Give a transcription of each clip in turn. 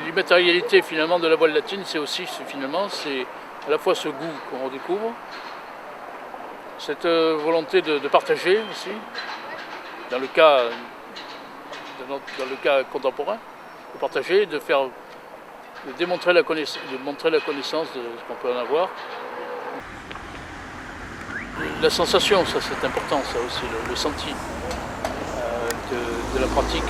L'immatérialité finalement de la voile latine, c'est aussi c'est à la fois ce goût qu'on redécouvre, cette volonté de partager aussi, dans le cas contemporain, de partager, de montrer la connaissance de ce qu'on peut en avoir. La sensation, ça c'est important, ça aussi, le senti de la pratique.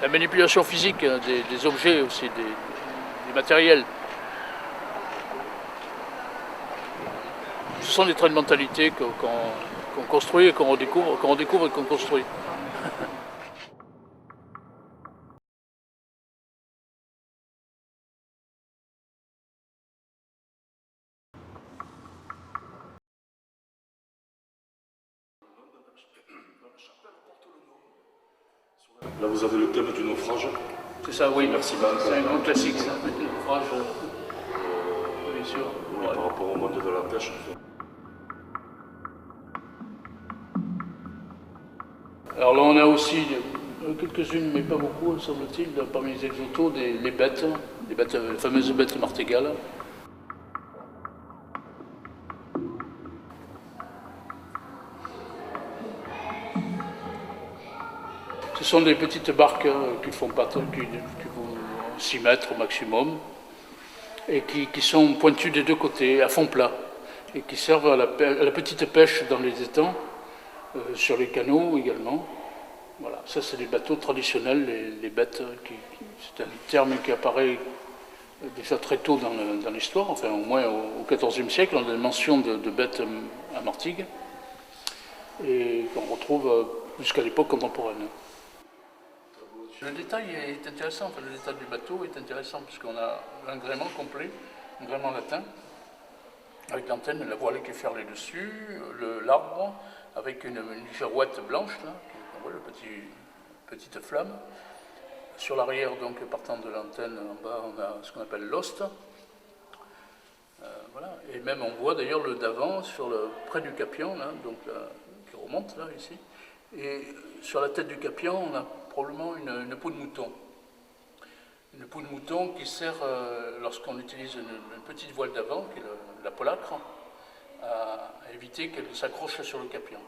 La manipulation physique des objets aussi, des matériels. Ce sont des traits de mentalité qu'on construit et qu'on redécouvre et qu'on construit. Là, vous avez le thème du naufrage. C'est ça, oui. Merci, c'est un grand classique, ça. Le naufrage, bien sûr. Oui, par rapport au monde de la pêche. Alors là, on a aussi quelques-unes, mais pas beaucoup, semble-t-il, parmi les exotos, les bêtes, les fameuses bêtes martingales. Ce sont des petites barques qui font 6 mètres au maximum et qui sont pointues des deux côtés, à fond plat, et qui servent à la petite pêche dans les étangs, sur les canaux également. Voilà, ça c'est les bateaux traditionnels, les bêtes, c'est un terme qui apparaît déjà très tôt dans l'histoire, enfin au moins au XIVe siècle, on a des mentions de bêtes à Martigues, et qu'on retrouve jusqu'à l'époque contemporaine. Le détail est intéressant, enfin, le détail du bateau est intéressant puisqu'on a un gréement complet, un gréement latin, avec l'antenne, la voile qui est ferlée dessus, l'arbre, avec une girouette blanche, là, on voit la petite flamme. Sur l'arrière, donc partant de l'antenne, en bas, on a ce qu'on appelle l'hoste. Voilà. Et même on voit d'ailleurs le davant près du capion, là, donc, qui remonte là, ici. Et sur la tête du capion, on a probablement une peau de mouton. Une peau de mouton qui sert, lorsqu'on utilise une petite voile d'avant, qui est la polacre, à éviter qu'elle s'accroche sur le capion.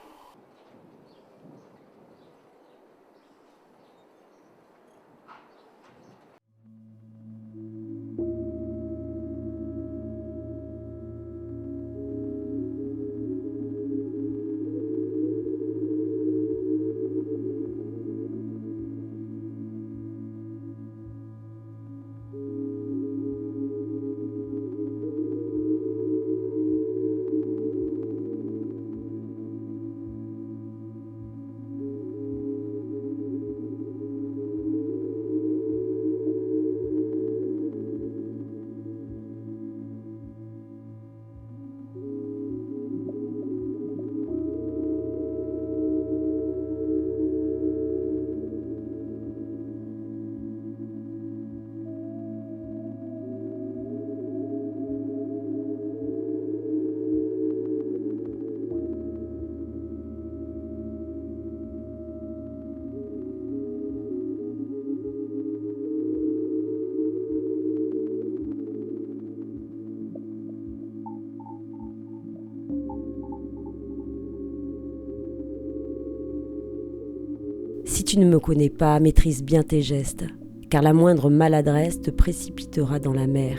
Si tu ne me connais pas, maîtrise bien tes gestes, car la moindre maladresse te précipitera dans la mer,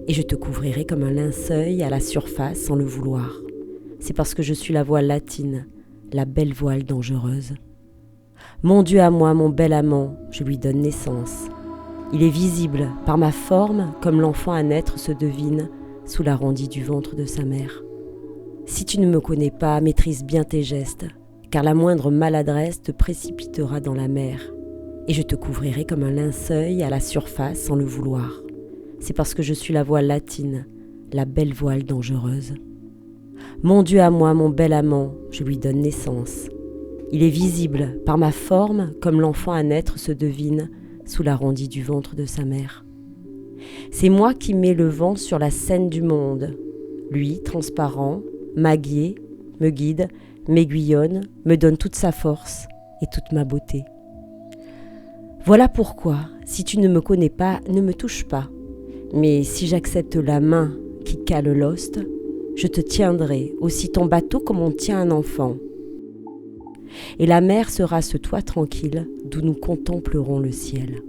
et je te couvrirai comme un linceul à la surface sans le vouloir. C'est parce que je suis la voile latine, la belle voile dangereuse. Mon Dieu à moi, mon bel amant, je lui donne naissance. Il est visible par ma forme comme l'enfant à naître se devine sous l'arrondi du ventre de sa mère. Si tu ne me connais pas, maîtrise bien tes gestes, car la moindre maladresse te précipitera dans la mer, et je te couvrirai comme un linceul à la surface sans le vouloir. C'est parce que je suis la voile latine, la belle voile dangereuse. Mon Dieu à moi, mon bel amant, je lui donne naissance. Il est visible par ma forme comme l'enfant à naître se devine sous l'arrondi du ventre de sa mère. C'est moi qui mets le vent sur la scène du monde. Lui, transparent, m'aguille, me guide, m'aiguillonne, me donne toute sa force et toute ma beauté. Voilà pourquoi, si tu ne me connais pas, ne me touche pas. Mais si j'accepte la main qui cale l'ost, je te tiendrai aussi ton bateau comme on tient un enfant. Et la mer sera ce toit tranquille d'où nous contemplerons le ciel.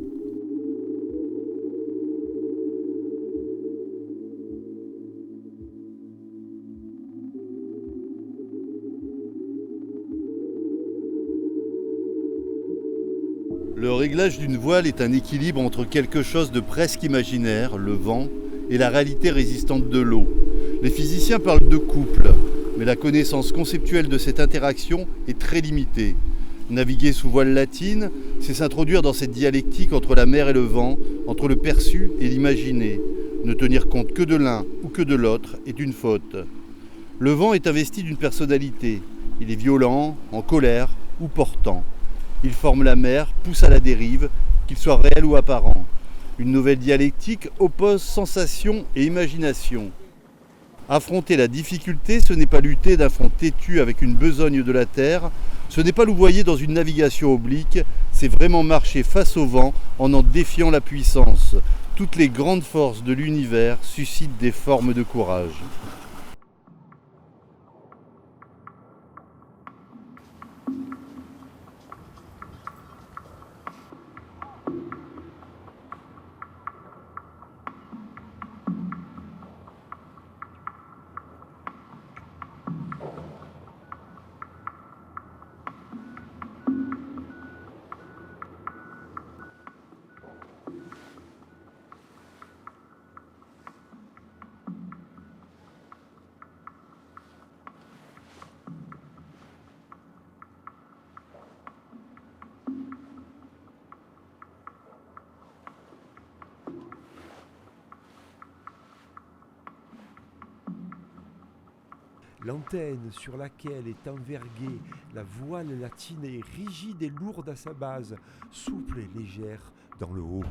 Le réglage d'une voile est un équilibre entre quelque chose de presque imaginaire, le vent, et la réalité résistante de l'eau. Les physiciens parlent de couple, mais la connaissance conceptuelle de cette interaction est très limitée. Naviguer sous voile latine, c'est s'introduire dans cette dialectique entre la mer et le vent, entre le perçu et l'imaginé. Ne tenir compte que de l'un ou que de l'autre est une faute. Le vent est investi d'une personnalité. Il est violent, en colère ou portant. Il forme la mer, pousse à la dérive, qu'il soit réel ou apparent. Une nouvelle dialectique oppose sensation et imagination. Affronter la difficulté, ce n'est pas lutter d'un front têtu avec une besogne de la terre, ce n'est pas louvoyer dans une navigation oblique, c'est vraiment marcher face au vent en défiant la puissance. Toutes les grandes forces de l'univers suscitent des formes de courage. L'antenne sur laquelle est enverguée la voile latine est rigide et lourde à sa base, souple et légère dans le haut.